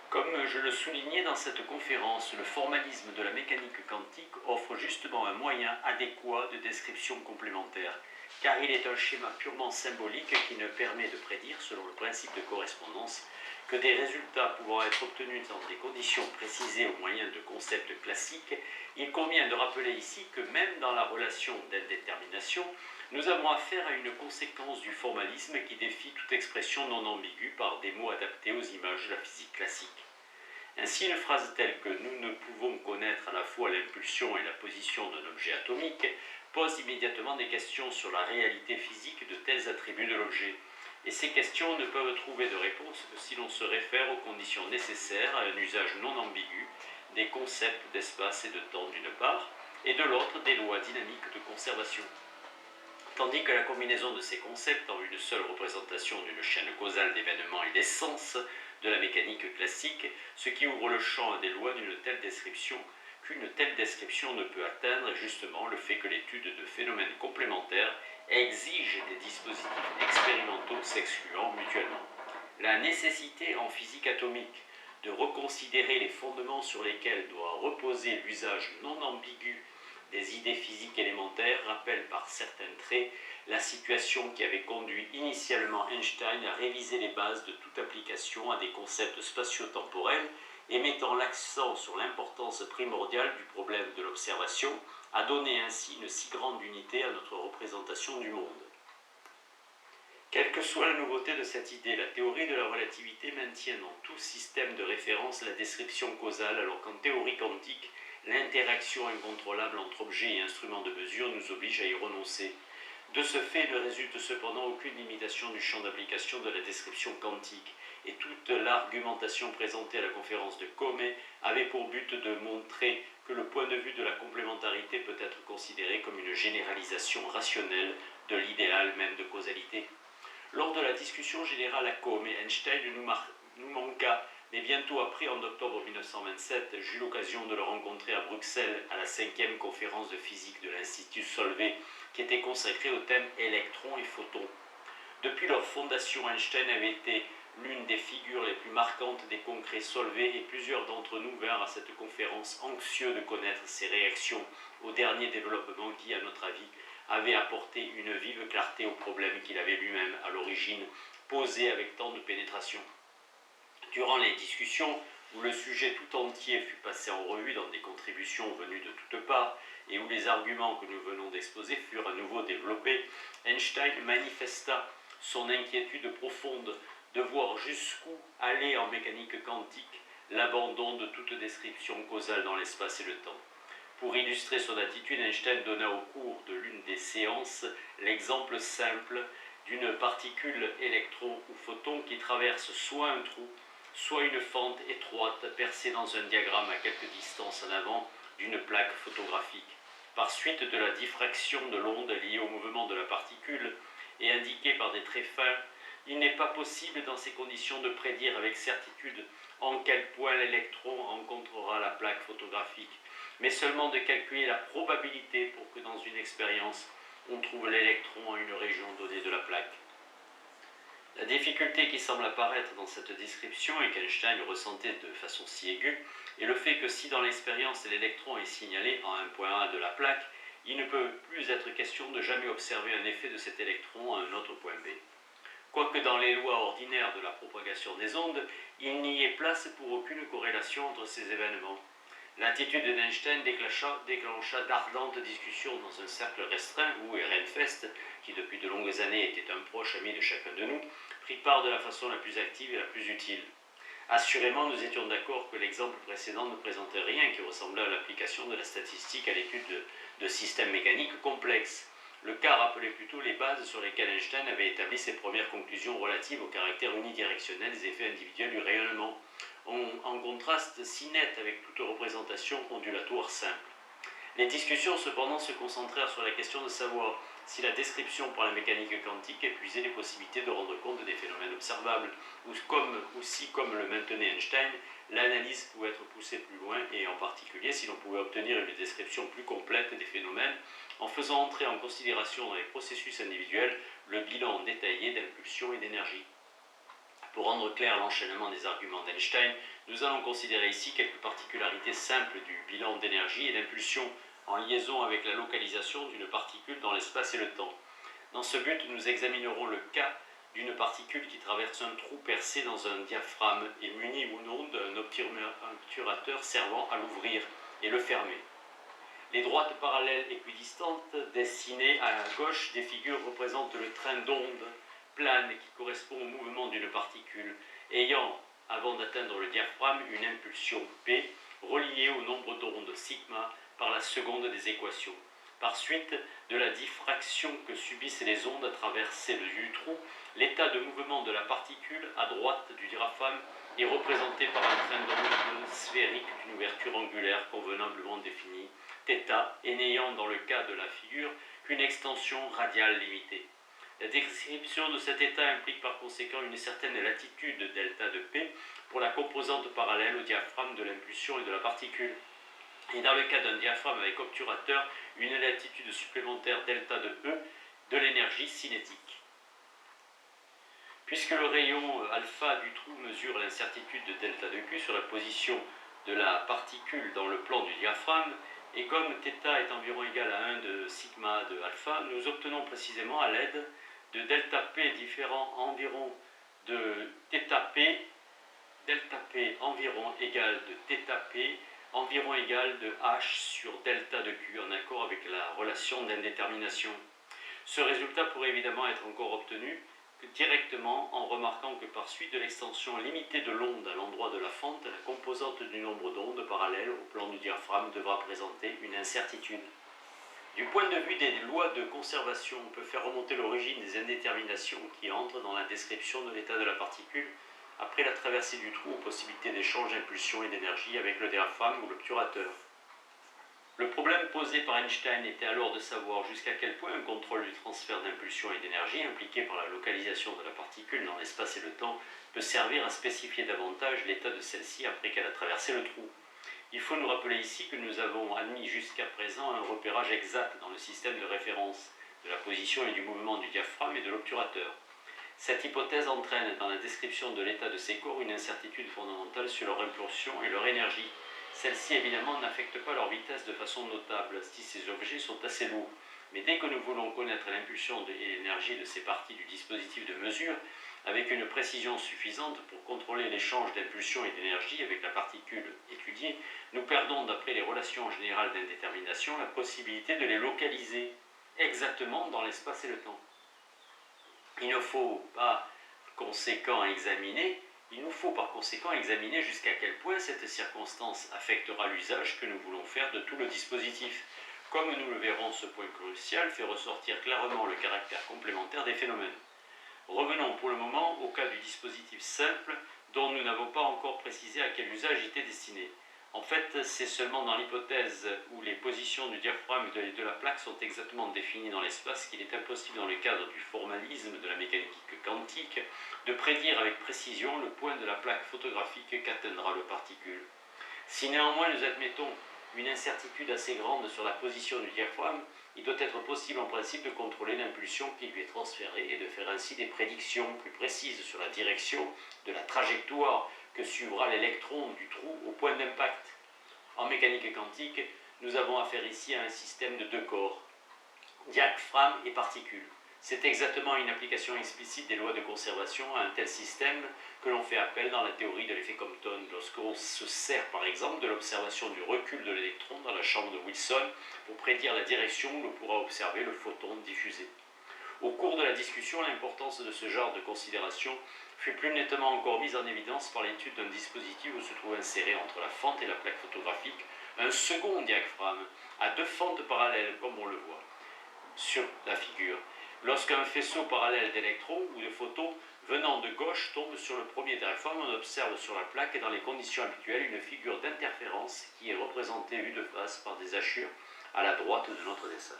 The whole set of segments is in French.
Comme je le soulignais dans cette conférence, le formalisme de la mécanique quantique offre justement un moyen adéquat de description complémentaire, car il est un schéma purement symbolique qui ne permet de prédire, selon le principe de correspondance, que des résultats pouvant être obtenus dans des conditions précisées au moyen de concepts classiques. Il convient de rappeler ici que même dans la relation d'indétermination, nous avons affaire à une conséquence du formalisme qui défie toute expression non ambiguë par des mots adaptés aux images de la physique classique. Ainsi, une phrase telle que « nous ne pouvons connaître à la fois l'impulsion et la position d'un objet atomique » pose immédiatement des questions sur la réalité physique de tels attributs de l'objet. Et ces questions ne peuvent trouver de réponse que si l'on se réfère aux conditions nécessaires à un usage non ambigu des concepts d'espace et de temps d'une part, et de l'autre des lois dynamiques de conservation. Tandis que la combinaison de ces concepts en une seule représentation d'une chaîne causale d'événements est l'essence de la mécanique classique, ce qui ouvre le champ à des lois d'une telle description qu'une telle description ne peut atteindre, justement le fait que l'étude de phénomènes complémentaires exige des dispositifs expérimentaux s'excluant mutuellement. La nécessité en physique atomique de reconsidérer les fondements sur lesquels doit reposer l'usage non ambigu des idées physiques élémentaires rappelle par certains traits la situation qui avait conduit initialement Einstein à réviser les bases de toute application à des concepts spatio-temporels et mettant l'accent sur l'importance primordiale du problème de l'observation, a donné ainsi une si grande unité à notre représentation du monde. Quelle que soit la nouveauté de cette idée, la théorie de la relativité maintient dans tout système de référence la description causale, alors qu'en théorie quantique, l'interaction incontrôlable entre objets et instruments de mesure nous oblige à y renoncer. De ce fait, ne résulte cependant aucune limitation du champ d'application de la description quantique, et toute l'argumentation présentée à la conférence de Comey avait pour but de montrer que le point de vue de la complémentarité peut être considéré comme une généralisation rationnelle de l'idéal même de causalité. Lors de la discussion générale à Comey, Einstein nous manqua, mais bientôt après, en octobre 1927, j'eus l'occasion de le rencontrer à Bruxelles à la 5e conférence de physique de l'Institut Solvay, qui était consacrée au thème électrons et photons. Depuis leur fondation, Einstein avait été l'une des figures les plus marquantes des congrès Solvay et plusieurs d'entre nous vinrent à cette conférence anxieux de connaître ses réactions aux derniers développements qui, à notre avis, avaient apporté une vive clarté au problème qu'il avait lui-même, à l'origine, posé avec tant de pénétration. Durant les discussions, où le sujet tout entier fut passé en revue dans des contributions venues de toutes parts, et où les arguments que nous venons d'exposer furent à nouveau développés, Einstein manifesta son inquiétude profonde de voir jusqu'où allait en mécanique quantique l'abandon de toute description causale dans l'espace et le temps. Pour illustrer son attitude, Einstein donna au cours de l'une des séances l'exemple simple d'une particule électron ou photon qui traverse soit un trou, soit une fente étroite percée dans un diagramme à quelque distance en avant d'une plaque photographique. Par suite de la diffraction de l'onde liée au mouvement de la particule et indiquée par des traits fins, il n'est pas possible dans ces conditions de prédire avec certitude en quel point l'électron rencontrera la plaque photographique, mais seulement de calculer la probabilité pour que dans une expérience, on trouve l'électron à une région donnée de la plaque. La difficulté qui semble apparaître dans cette description et qu'Einstein ressentait de façon si aiguë est le fait que si dans l'expérience l'électron est signalé en un point A de la plaque, il ne peut plus être question de jamais observer un effet de cet électron à un autre point B. Quoique dans les lois ordinaires de la propagation des ondes, il n'y ait place pour aucune corrélation entre ces événements. L'attitude d'Einstein déclencha d'ardentes discussions dans un cercle restreint où Ehrenfest, qui depuis de longues années était un proche ami de chacun de nous, prit part de la façon la plus active et la plus utile. Assurément, nous étions d'accord que l'exemple précédent ne présentait rien qui ressemblait à l'application de la statistique à l'étude de systèmes mécaniques complexes. Le cas rappelait plutôt les bases sur lesquelles Einstein avait établi ses premières conclusions relatives au caractère unidirectionnel des effets individuels du rayonnement, en contraste si net avec toute représentation ondulatoire simple. Les discussions cependant se concentrèrent sur la question de savoir si la description par la mécanique quantique épuisait les possibilités de rendre compte des phénomènes observables, ou si, comme le maintenait Einstein, l'analyse pouvait être poussée plus loin, et en particulier si l'on pouvait obtenir une description plus complète des phénomènes en faisant entrer en considération dans les processus individuels le bilan détaillé d'impulsion et d'énergie. Pour rendre clair l'enchaînement des arguments d'Einstein, nous allons considérer ici quelques particularités simples du bilan d'énergie et d'impulsion en liaison avec la localisation d'une particule dans l'espace et le temps. Dans ce but, nous examinerons le cas d'une particule qui traverse un trou percé dans un diaphragme et muni ou non d'un obturateur servant à l'ouvrir et le fermer. Les droites parallèles équidistantes dessinées à gauche des figures représentent le train d'ondes plane qui correspond au mouvement d'une particule ayant, avant d'atteindre le diaphragme, une impulsion P reliée au nombre d'ondes sigma par la seconde des équations. Par suite de la diffraction que subissent les ondes à traverser du trou, l'état de mouvement de la particule à droite du diaphragme est représenté par un train d'onde sphérique d'une ouverture angulaire convenablement définie, θ, et n'ayant dans le cas de la figure qu'une extension radiale limitée. La description de cet état implique par conséquent une certaine latitude delta de P pour la composante parallèle au diaphragme de l'impulsion et de la particule. Et dans le cas d'un diaphragme avec obturateur, une latitude supplémentaire delta de E de l'énergie cinétique. Puisque le rayon alpha du trou mesure l'incertitude de delta de Q sur la position de la particule dans le plan du diaphragme, et comme θ est environ égal à 1 de sigma de alpha, nous obtenons précisément à l'aide de delta P différent environ de θP, delta P environ égal de θP, environ égal de H sur delta de Q, en accord avec la relation d'indétermination. Ce résultat pourrait évidemment être encore obtenu directement en remarquant que par suite de l'extension limitée de l'onde à l'endroit de la fente, la composante du nombre d'ondes parallèles au plan du diaphragme devra présenter une incertitude. Du point de vue des lois de conservation, on peut faire remonter l'origine des indéterminations qui entrent dans la description de l'état de la particule après la traversée du trou aux possibilités d'échange d'impulsion et d'énergie avec le diaphragme ou l'obturateur. Le problème posé par Einstein était alors de savoir jusqu'à quel point un contrôle du transfert d'impulsion et d'énergie impliqué par la localisation de la particule dans l'espace et le temps peut servir à spécifier davantage l'état de celle-ci après qu'elle a traversé le trou. Il faut nous rappeler ici que nous avons admis jusqu'à présent un repérage exact dans le système de référence de la position et du mouvement du diaphragme et de l'obturateur. Cette hypothèse entraîne dans la description de l'état de ces corps une incertitude fondamentale sur leur impulsion et leur énergie. Celle-ci, évidemment, n'affecte pas leur vitesse de façon notable si ces objets sont assez lourds. Mais dès que nous voulons connaître l'impulsion et l'énergie de ces parties du dispositif de mesure, avec une précision suffisante pour contrôler l'échange d'impulsion et d'énergie avec la particule étudiée, nous perdons, d'après les relations générales d'indétermination, la possibilité de les localiser exactement dans l'espace et le temps. Il ne faut pas Il nous faut par conséquent examiner jusqu'à quel point cette circonstance affectera l'usage que nous voulons faire de tout le dispositif. Comme nous le verrons, ce point crucial fait ressortir clairement le caractère complémentaire des phénomènes. Revenons pour le moment au cas du dispositif simple dont nous n'avons pas encore précisé à quel usage il était destiné. En fait, c'est seulement dans l'hypothèse où les positions du diaphragme et de la plaque sont exactement définies dans l'espace qu'il est impossible, dans le cadre du formalisme de la mécanique quantique, de prédire avec précision le point de la plaque photographique qu'atteindra le particule. Si néanmoins nous admettons une incertitude assez grande sur la position du diaphragme, il doit être possible en principe de contrôler l'impulsion qui lui est transférée et de faire ainsi des prédictions plus précises sur la direction de la trajectoire que suivra l'électron du trou au point d'impact. En mécanique quantique, nous avons affaire ici à un système de deux corps, diaphragme et particule. C'est exactement une application explicite des lois de conservation à un tel système que l'on fait appel dans la théorie de l'effet Compton, lorsqu'on se sert par exemple de l'observation du recul de l'électron dans la chambre de Wilson pour prédire la direction où l'on pourra observer le photon diffusé. Au cours de la discussion, l'importance de ce genre de considération fut plus nettement encore mise en évidence par l'étude d'un dispositif où se trouve inséré entre la fente et la plaque photographique un second diaphragme à deux fentes parallèles, comme on le voit sur la figure. Lorsqu'un faisceau parallèle d'électrons ou de photons venant de gauche tombe sur le premier diaphragme, on observe sur la plaque et dans les conditions habituelles une figure d'interférence qui est représentée vue de face par des hachures à la droite de notre dessin.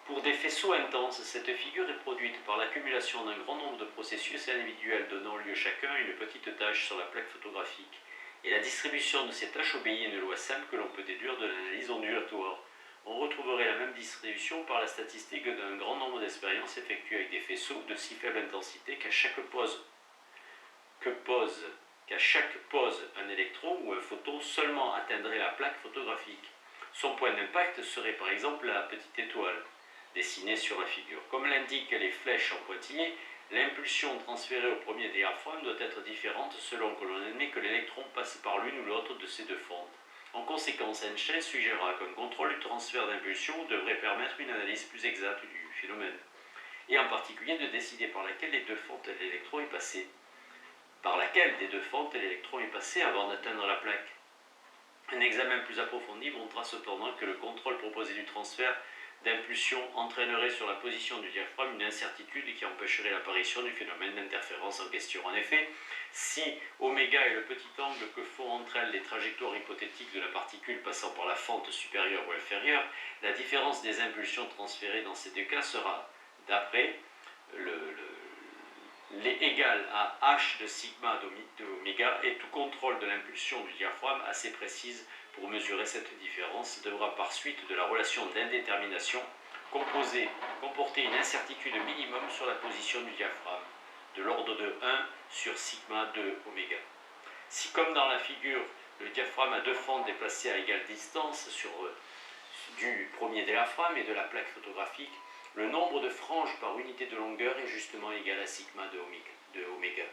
Pour des faisceaux intenses, cette figure est produite par l'accumulation d'un grand nombre de processus individuels donnant lieu chacun à une petite tâche sur la plaque photographique. Et la distribution de ces tâches obéit à une loi simple que l'on peut déduire de l'analyse ondulatoire. On retrouverait la même distribution par la statistique d'un grand nombre d'expériences effectuées avec des faisceaux de si faible intensité qu'à chaque pause qu'à chaque pose, un électron ou un photon seulement atteindrait la plaque photographique. Son point d'impact serait par exemple la petite étoile, dessinée sur la figure. Comme l'indiquent les flèches en pointillé, l'impulsion transférée au premier diaphragme doit être différente selon que l'on admet que l'électron passe par l'une ou l'autre de ces deux fentes. En conséquence, Einstein suggérera qu'un contrôle du transfert d'impulsion devrait permettre une analyse plus exacte du phénomène, et en particulier de décider par laquelle des deux fentes l'électron est passé. Avant d'atteindre la plaque. Un examen plus approfondi montrera cependant que le contrôle proposé du transfert d'impulsion entraînerait sur la position du diaphragme une incertitude qui empêcherait l'apparition du phénomène d'interférence en question. En effet, si ω est le petit angle que font entre elles les trajectoires hypothétiques de la particule passant par la fente supérieure ou inférieure, la différence des impulsions transférées dans ces deux cas sera, d'après égale à h de sigma de oméga, et tout contrôle de l'impulsion du diaphragme assez précise pour mesurer cette différence devra par suite de la relation d'indétermination comporter une incertitude minimum sur la position du diaphragme, de l'ordre de 1 sur sigma de oméga. Si, comme dans la figure, le diaphragme a deux fentes déplacées à égale distance du premier diaphragme et de la plaque photographique, le nombre de franges par unité de longueur est justement égal à sigma de oméga.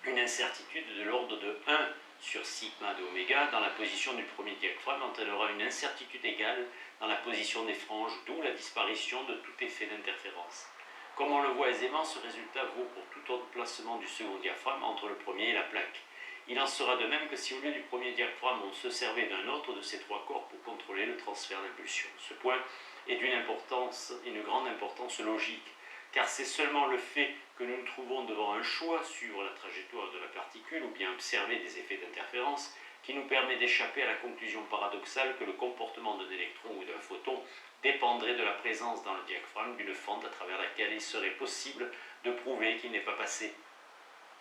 Une incertitude de l'ordre de 1 sur sigma de oméga dans la position du premier diaphragme entraînera une incertitude égale dans la position des franges, d'où la disparition de tout effet d'interférence. Comme on le voit aisément, ce résultat vaut pour tout autre placement du second diaphragme entre le premier et la plaque. Il en sera de même que si au lieu du premier diaphragme on se servait d'un autre de ces trois corps pour contrôler le transfert d'impulsion. Ce point est d'une grande importance logique, car c'est seulement le fait que nous nous trouvons devant un choix, suivre la trajectoire de la particule ou bien observer des effets d'interférence, qui nous permet d'échapper à la conclusion paradoxale que le comportement d'un électron ou d'un photon dépendrait de la présence dans le diaphragme d'une fente à travers laquelle il serait possible de prouver qu'il n'est pas passé.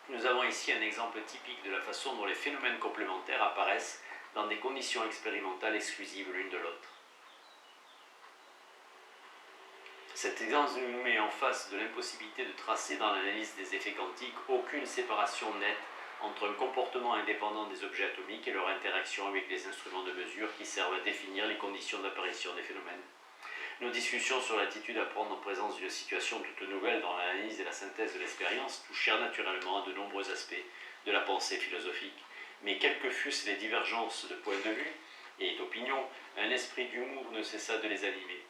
Nous avons ici un exemple typique de la façon dont les phénomènes complémentaires apparaissent dans des conditions expérimentales exclusives l'une de l'autre. Cet exemple nous met en face de l'impossibilité de tracer dans l'analyse des effets quantiques aucune séparation nette entre un comportement indépendant des objets atomiques et leur interaction avec les instruments de mesure qui servent à définir les conditions d'apparition des phénomènes. Nos discussions sur l'attitude à prendre en présence d'une situation toute nouvelle dans l'analyse et la synthèse de l'expérience touchèrent naturellement à de nombreux aspects de la pensée philosophique. Mais quelles que fussent les divergences de points de vue et d'opinion, un esprit d'humour ne cessa de les animer.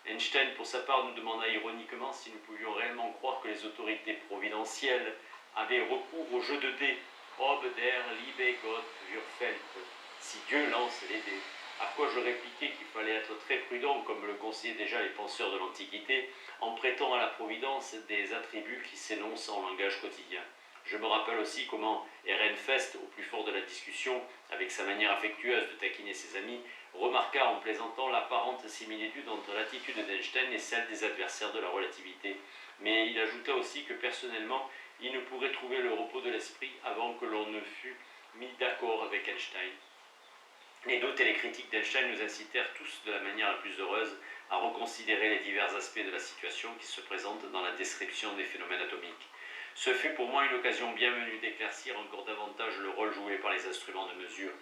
Einstein, pour sa part, nous demanda ironiquement si nous pouvions réellement croire que les autorités providentielles avaient recours au jeu de dés, ob der liebe Gott Würfeld, si Dieu lance les dés. À quoi je répliquais qu'il fallait être très prudent, comme le conseillaient déjà les penseurs de l'Antiquité, en prêtant à la Providence des attributs qui s'énoncent en langage quotidien. Je me rappelle aussi comment Ehrenfest, au plus fort de la discussion, avec sa manière affectueuse de taquiner ses amis, remarqua en plaisantant l'apparente similitude entre l'attitude d'Einstein et celle des adversaires de la relativité. Mais il ajouta aussi que personnellement, il ne pourrait trouver le repos de l'esprit avant que l'on ne fût mis d'accord avec Einstein. Les doutes et les critiques d'Einstein nous incitèrent tous de la manière la plus heureuse à reconsidérer les divers aspects de la situation qui se présentent dans la description des phénomènes atomiques. Ce fut pour moi une occasion bienvenue d'éclaircir encore davantage le rôle joué par les instruments de mesure,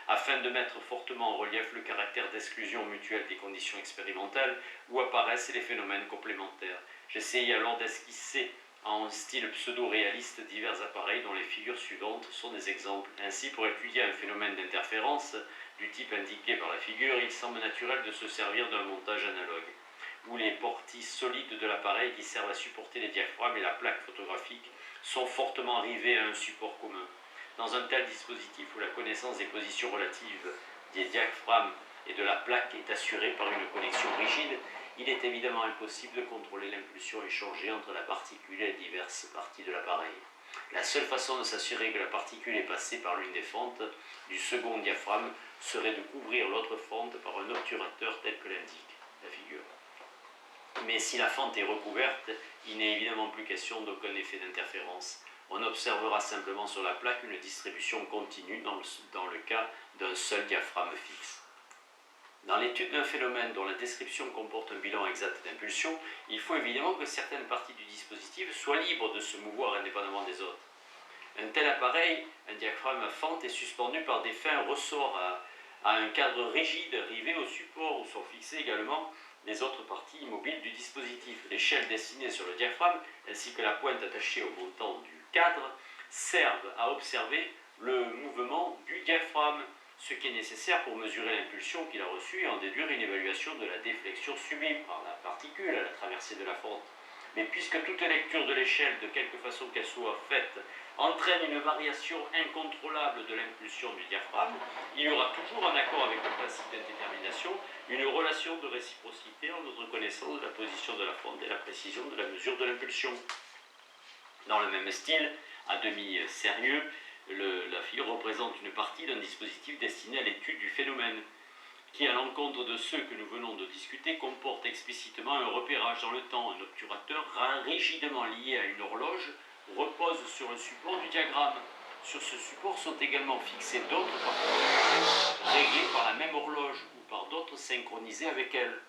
afin de mettre fortement en relief le caractère d'exclusion mutuelle des conditions expérimentales où apparaissent les phénomènes complémentaires. J'essayai alors d'esquisser en style pseudo-réaliste divers appareils dont les figures suivantes sont des exemples. Ainsi, pour étudier un phénomène d'interférence du type indiqué par la figure, il semble naturel de se servir d'un montage analogue, où les porties solides de l'appareil qui servent à supporter les diaphragmes et la plaque photographique sont fortement rivées à un support commun. Dans un tel dispositif où la connaissance des positions relatives des diaphragmes et de la plaque est assurée par une connexion rigide, il est évidemment impossible de contrôler l'impulsion échangée entre la particule et les diverses parties de l'appareil. La seule façon de s'assurer que la particule est passée par l'une des fentes du second diaphragme serait de couvrir l'autre fente par un obturateur tel que l'indique la figure. Mais si la fente est recouverte, il n'est évidemment plus question d'aucun effet d'interférence. On observera simplement sur la plaque une distribution continue dans le cas d'un seul diaphragme fixe. Dans l'étude d'un phénomène dont la description comporte un bilan exact d'impulsion, il faut évidemment que certaines parties du dispositif soient libres de se mouvoir indépendamment des autres. Un tel appareil, un diaphragme à fente, est suspendu par des fins ressorts à un cadre rigide rivé au support où sont fixées également les autres parties immobiles du dispositif. L'échelle dessinée sur le diaphragme ainsi que la pointe attachée au montant du cadre servent à observer le mouvement du diaphragme, ce qui est nécessaire pour mesurer l'impulsion qu'il a reçue et en déduire une évaluation de la déflexion subie par la particule à la traversée de la fente. Mais puisque toute lecture de l'échelle, de quelque façon qu'elle soit faite, entraîne une variation incontrôlable de l'impulsion du diaphragme, il y aura toujours, en accord avec le principe d'indétermination, une relation de réciprocité en notre connaissance de la position de la fente et la précision de la mesure de l'impulsion. Dans le même style, à demi sérieux, la figure représente une partie d'un dispositif destiné à l'étude du phénomène, qui, à l'encontre de ceux que nous venons de discuter, comporte explicitement un repérage dans le temps. Un obturateur rigidement lié à une horloge repose sur le support du diagramme. Sur ce support sont également fixées d'autres parties réglées par la même horloge ou par d'autres synchronisées avec elle.